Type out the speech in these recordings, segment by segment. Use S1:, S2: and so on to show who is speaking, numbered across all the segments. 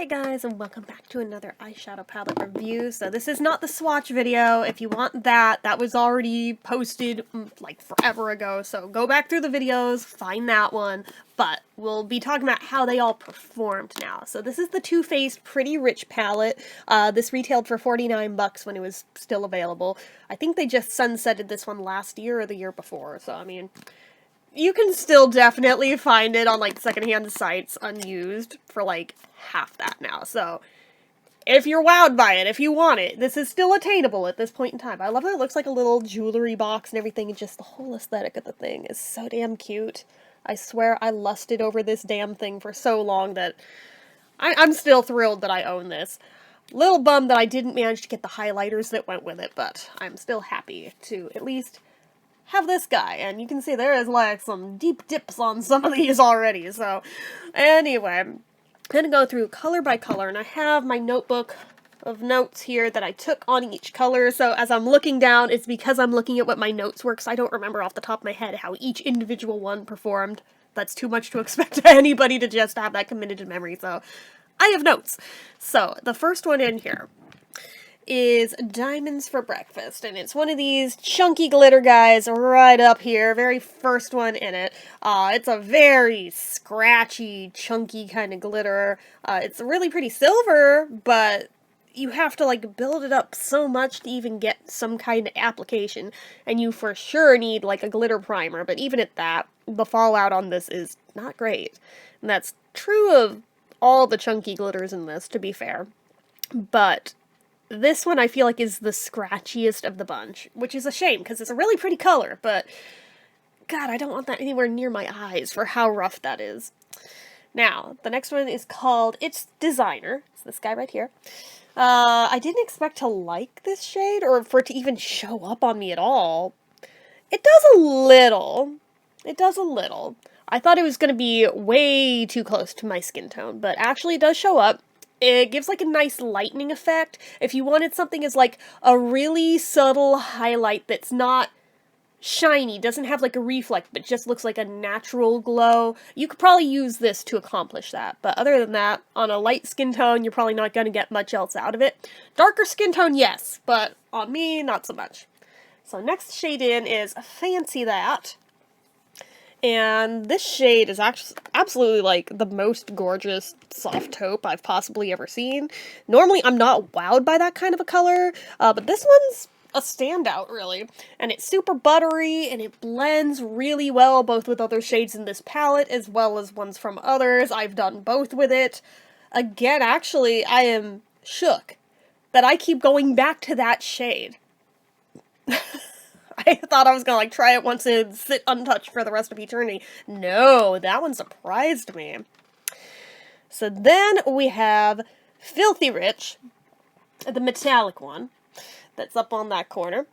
S1: guys, and welcome back to another eyeshadow palette review. So this is not the swatch video. If you want that, that was already posted like forever ago, so go back through the videos, find that one. But we'll be talking about how they all performed now. So this is the Too Faced Pretty Rich palette. This retailed for 49 bucks when it was still available. I think they just sunsetted this one last year or the year before, so I mean, you can still definitely find it on, like, secondhand sites unused for, like, half that now. So, if you're wowed by it, if you want it, this is still attainable at this point in time. I love that it looks like a little jewelry box and everything, and just the whole aesthetic of the thing is so damn cute. I swear I lusted over this damn thing for so long that I'm still thrilled that I own this. Little bummed that I didn't manage to get the highlighters that went with it, but I'm still happy to at least have this guy, and you can see there is like some deep dips on some of these already. So anyway, I'm gonna go through color by color, and I have my notebook of notes here that I took on each color. So as I'm looking down, it's because I'm looking at what my notes were, because I don't remember off the top of my head how each individual one performed. That's too much to expect anybody to just have that committed to memory, so I have notes. So the first one in here is Diamonds for Breakfast, and it's one of these chunky glitter guys right up here, very first one in it. It's a very scratchy, chunky kind of glitter. It's really pretty silver, but you have to, like, build it up so much to even get some kind of application, and you for sure need, like, a glitter primer, but even at that, the fallout on this is not great. And that's true of all the chunky glitters in this, to be fair. But this one I feel like is the scratchiest of the bunch, which is a shame, because it's a really pretty color, but God, I don't want that anywhere near my eyes for how rough that is. Now, the next one is called It's Designer. It's this guy right here. I didn't expect to like this shade, or for it to even show up on me at all. It does a little. It does a little. I thought it was going to be way too close to my skin tone, but actually it does show up. It gives, like, a nice lightening effect. If you wanted something as, like, a really subtle highlight that's not shiny, doesn't have, like, a reflect, but just looks like a natural glow, you could probably use this to accomplish that. But other than that, on a light skin tone, you're probably not going to get much else out of it. Darker skin tone, yes, but on me, not so much. So next shade in is Fancy That. And this shade is actually absolutely, like, the most gorgeous soft taupe I've possibly ever seen. Normally, I'm not wowed by that kind of a color, but this one's a standout, really. And it's super buttery, and it blends really well, both with other shades in this palette, as well as ones from others. I've done both with it. Again, actually, I am shook that I keep going back to that shade. I thought I was gonna, like, try it once and sit untouched for the rest of eternity. No, that one surprised me. So then we have Filthy Rich, the metallic one, that's up on that corner.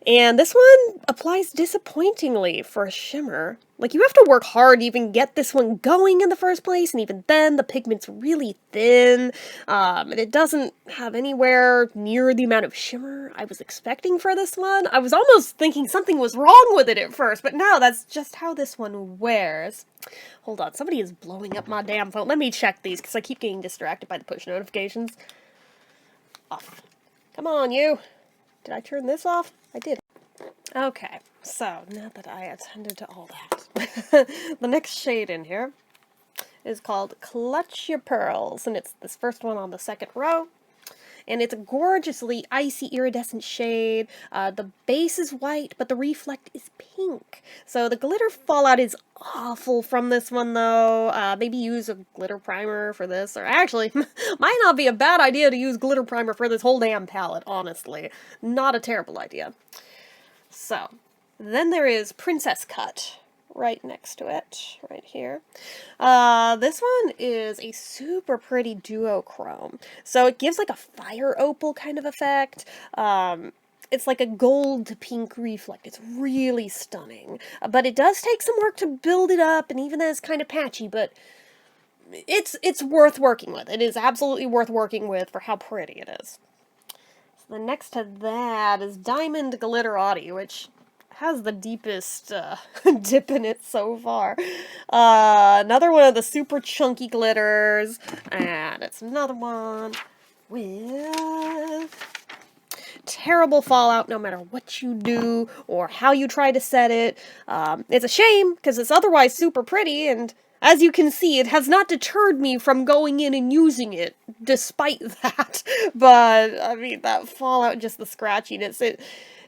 S1: And this one applies disappointingly for a shimmer. Like, you have to work hard to even get this one going in the first place, and even then, the pigment's really thin, and it doesn't have anywhere near the amount of shimmer I was expecting for this one. I was almost thinking something was wrong with it at first, but no, that's just how this one wears. Hold on, somebody is blowing up my damn phone. Let me check these, because I keep getting distracted by the push notifications. Off. Come on, you. Did I turn this off? I did. Okay, so now that I attended to all that, the next shade in here is called Clutch Your Pearls, and it's this first one on the second row. And it's a gorgeously icy iridescent shade. The base is white, but the reflect is pink. So the glitter fallout is awful from this one, though. Maybe use a glitter primer for this, or actually, might not be a bad idea to use glitter primer for this whole damn palette, honestly. Not a terrible idea. So, then there is Princess Cut, right next to it, right here. This one is a super pretty duochrome. So it gives, like, a fire opal kind of effect. It's like a gold to pink reflect. It's really stunning. But it does take some work to build it up, and even then it's kind of patchy, but it's worth working with. It is absolutely worth working with for how pretty it is. So the next to that is Diamond Glitterati, which has the deepest dip in it so far. Another one of the super chunky glitters, and it's another one with terrible fallout no matter what you do or how you try to set it. It's a shame because it's otherwise super pretty, and as you can see, it has not deterred me from going in and using it despite that. But I mean, that fallout, just the scratchiness,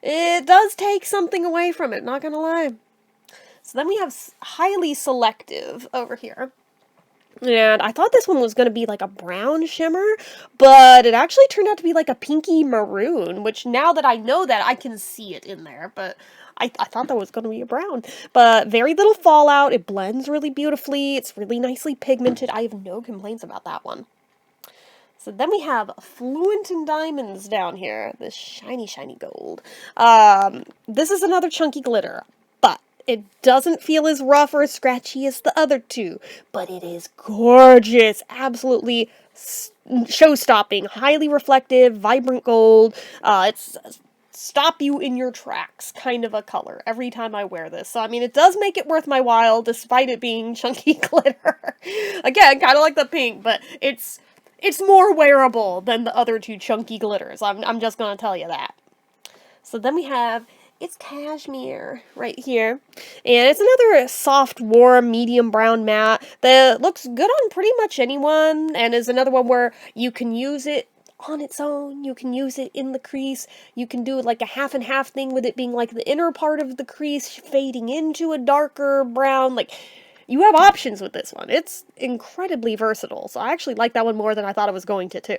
S1: it does take something away from it, not gonna lie. So then we have highly selective over here. And I thought this one was going to be like a brown shimmer, but it actually turned out to be like a pinky maroon, which now that I know that, I can see it in there, but I thought that was going to be a brown. But very little fallout, it blends really beautifully, it's really nicely pigmented, I have no complaints about that one. So then we have Fluent in Diamonds down here, this shiny, shiny gold. This is another chunky glitter, but it doesn't feel as rough or as scratchy as the other two, but it is gorgeous, absolutely show-stopping, highly reflective, vibrant gold. It's stop you in your tracks kind of a color every time I wear this. So, I mean, it does make it worth my while, despite it being chunky glitter. Again, kind of like the pink, but it's more wearable than the other two chunky glitters. I'm just gonna tell you that. So then we have It's Cashmere right here. And it's another soft, warm, medium brown matte that looks good on pretty much anyone, and is another one where you can use it on its own, you can use it in the crease, you can do like a half and half thing with it being like the inner part of the crease fading into a darker brown, like, you have options with this one. It's incredibly versatile, so I actually like that one more than I thought I was going to, too.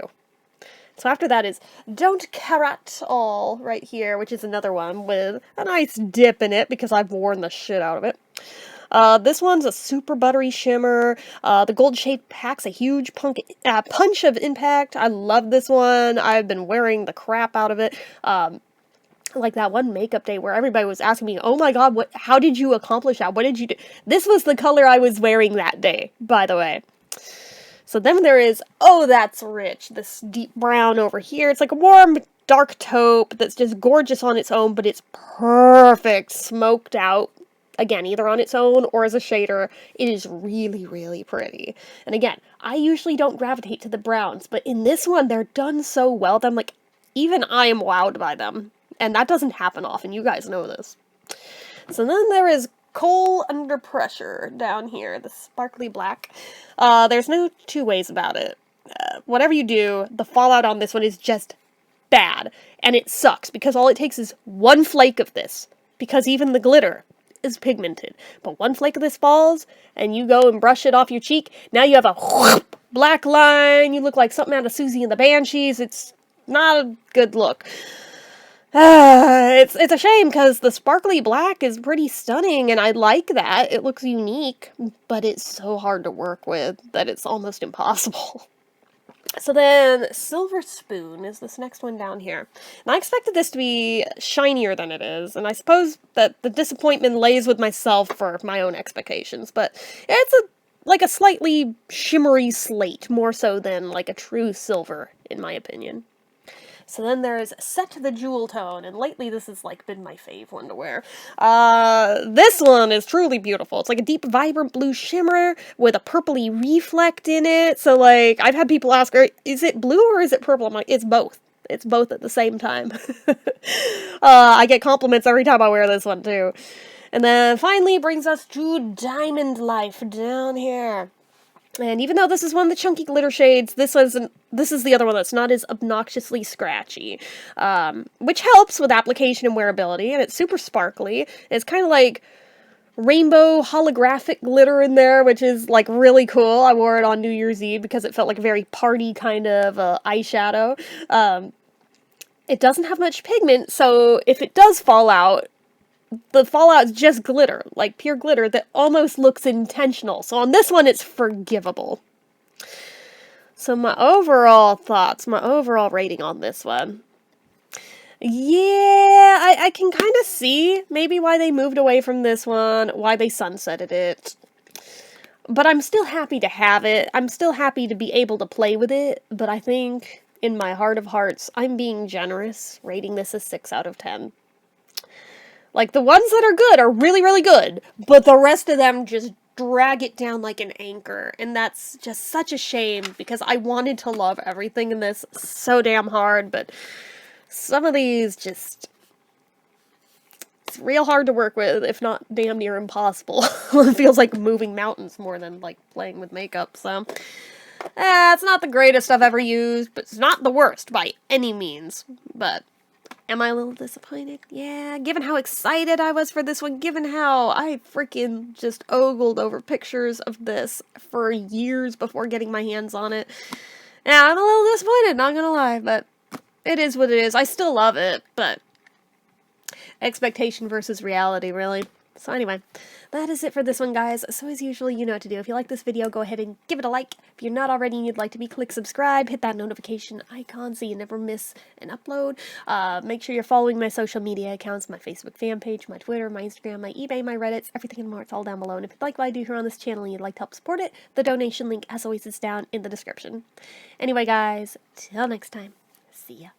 S1: So after that is Don't Carrot All right here, which is another one with a nice dip in it because I've worn the shit out of it. This one's a super buttery shimmer. The gold shade packs a huge punch of impact. I love this one. I've been wearing the crap out of it. Like that one makeup day where everybody was asking me, oh my god, how did you accomplish that? What did you do? This was the color I was wearing that day, by the way. So then there is, oh, that's rich, this deep brown over here. It's like a warm, dark taupe that's just gorgeous on its own, but it's perfect smoked out. Again, either on its own or as a shader. It is really, really pretty. And again, I usually don't gravitate to the browns, but in this one, they're done so well that I'm like, even I am wowed by them. And that doesn't happen often, you guys know this. So then there is Coal Under Pressure down here, the sparkly black. There's no two ways about it. Whatever you do, the fallout on this one is just bad. And it sucks, because all it takes is one flake of this. Because even the glitter is pigmented. But one flake of this falls, and you go and brush it off your cheek, now you have a whoop, black line, you look like something out of Susie and the Banshees. It's not a good look. It's a shame because the sparkly black is pretty stunning and I like that. It looks unique, but it's so hard to work with that it's almost impossible. So then Silver Spoon is this next one down here. And I expected this to be shinier than it is, and I suppose that the disappointment lays with myself for my own expectations, but it's like a slightly shimmery slate, more so than like a true silver, in my opinion. So then there's Set the Jewel Tone, and lately this has like been my fave one to wear. This one is truly beautiful. It's like a deep, vibrant blue shimmer with a purpley reflect in it. So like, I've had people ask, is it blue or is it purple? I'm like, it's both. It's both at the same time. I get compliments every time I wear this one too. And then finally brings us to Diamond Life down here. And even though this is one of the chunky glitter shades, this is the other one that's not as obnoxiously scratchy, which helps with application and wearability, and it's super sparkly. It's kind of like rainbow holographic glitter in there, which is like really cool. I wore it on New Year's Eve because it felt like a very party kind of eyeshadow. It doesn't have much pigment, so if it does fall out, the fallout is just glitter, like pure glitter, that almost looks intentional. So on this one, it's forgivable. So my overall thoughts, my overall rating on this one. Yeah, I can kind of see maybe why they moved away from this one, why they sunsetted it. But I'm still happy to have it. I'm still happy to be able to play with it. But I think, in my heart of hearts, I'm being generous, rating this a 6 out of 10. Like, the ones that are good are really, really good, but the rest of them just drag it down like an anchor, and that's just such a shame, because I wanted to love everything in this so damn hard, but some of these just... It's real hard to work with, if not damn near impossible. It feels like moving mountains more than, like, playing with makeup, so... it's not the greatest I've ever used, but it's not the worst by any means, but... Am I a little disappointed? Yeah, given how excited I was for this one, given how I freaking just ogled over pictures of this for years before getting my hands on it. Yeah, I'm a little disappointed, not gonna lie, but it is what it is. I still love it, but expectation versus reality, really. So anyway, that is it for this one, guys. So as usual, you know what to do. If you like this video, go ahead and give it a like. If you're not already and you'd like to be, click subscribe. Hit that notification icon so you never miss an upload. Make sure you're following my social media accounts, my Facebook fan page, my Twitter, my Instagram, my eBay, my Reddits, everything and more. It's all down below. And if you like what I do here on this channel and you'd like to help support it, the donation link, as always, is down in the description. Anyway, guys, till next time, see ya.